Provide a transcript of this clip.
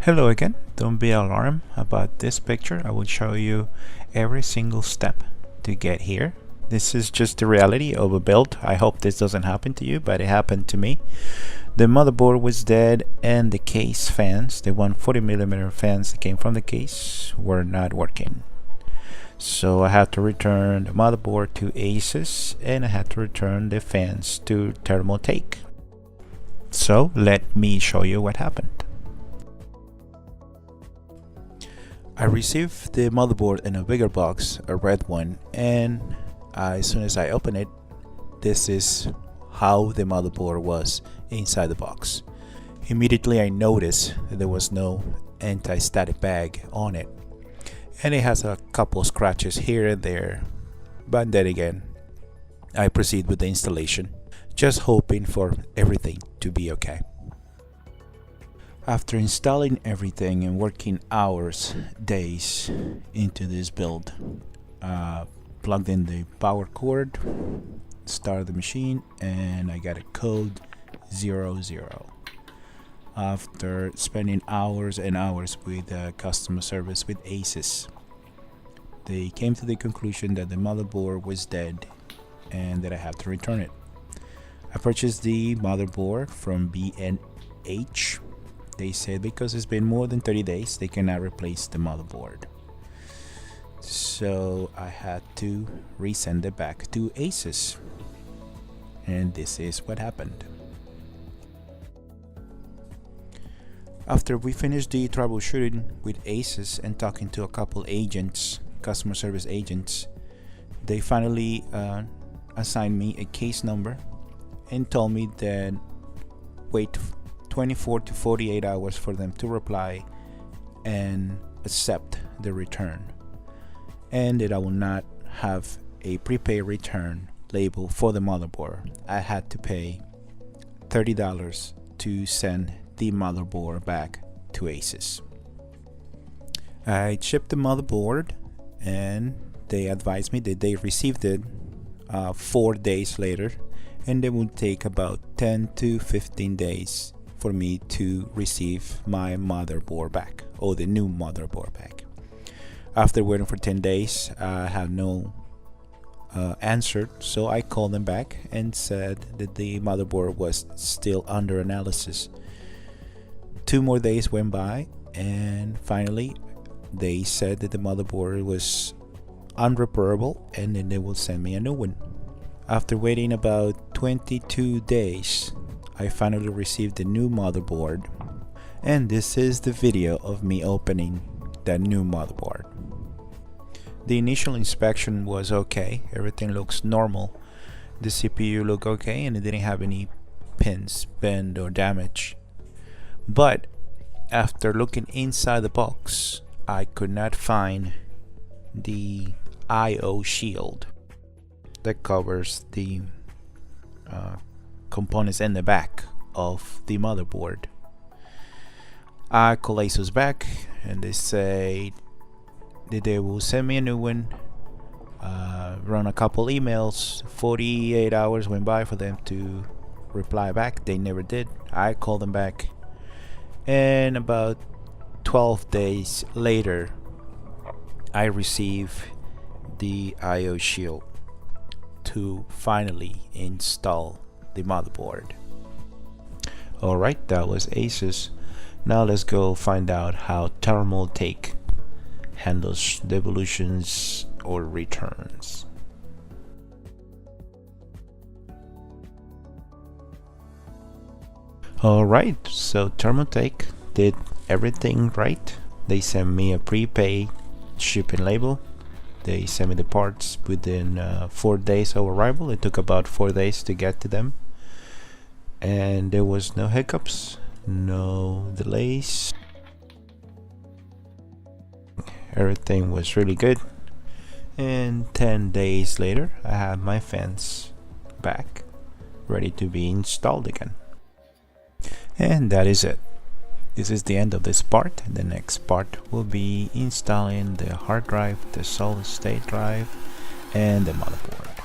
Hello again, don't be alarmed about this picture. I will show you every single step to get here. This is just the reality of a build. I hope this doesn't happen to you, but it happened to me. The motherboard was dead and the case fans, the 140mm fans that came from the case, were not working. So I had to return the motherboard to Asus and I had to return the fans to THERMALTAKE. So let me show you what happened. I received the motherboard in a bigger box, a red one, and as soon as I open it, this is how the motherboard was inside the box. Immediately I noticed that there was no anti-static bag on it, and it has a couple scratches here and there, but then again I proceed with the installation, just hoping for everything to be okay. After installing everything and working hours, days into this build, plugged in the power cord, started the machine, and I got a code 00. After spending hours and hours with customer service with Asus, they came to the conclusion that the motherboard was dead and that I have to return it. I purchased the motherboard from B&H. They said because it's been more than 30 days, they cannot replace the motherboard. So I had to resend it back to Asus. And this is what happened. After we finished the troubleshooting with Asus and talking to a couple agents, customer service agents, they finally assigned me a case number and told me that wait 24 to 48 hours for them to reply and accept the return, and that I will not have a prepaid return label for the motherboard. I had to pay $30 to send the motherboard back to Asus. I shipped the motherboard and they advised me that they received it 4 days later, and it would take about 10 to 15 days for me to receive my motherboard back, or the new motherboard back. After waiting for 10 days, I had no answer, so I called them back and said that the motherboard was still under analysis. 2 more days went by and finally they said that the motherboard was unrepairable and then they will send me a new one. After waiting about 22 days, I finally received the new motherboard, and this is the video of me opening that new motherboard. The initial inspection was okay, everything looks normal. The CPU looked okay and it didn't have any pins bent or damage. But after looking inside the box, I could not find the I/O shield that covers the components in the back of the motherboard. I called Asus back and they say that they will send me a new one. Run a couple emails, 48 hours went by for them to reply back. They never did. I called them back, and about 12 days later I received the I/O shield to finally install the motherboard. Alright, that was Asus. Now let's go find out how THERMALTAKE handles devolutions or returns. Alright, so THERMALTAKE did everything right. They sent me a prepaid shipping label. They sent me the parts within 4 days of arrival. It took about 4 days to get to them, and there was no hiccups. no delays. Everything was really good. And 10 days later, I have my fans back, ready to be installed again. And that is it. This is the end of this part. The next part will be installing the hard drive, the solid state drive, and the motherboard.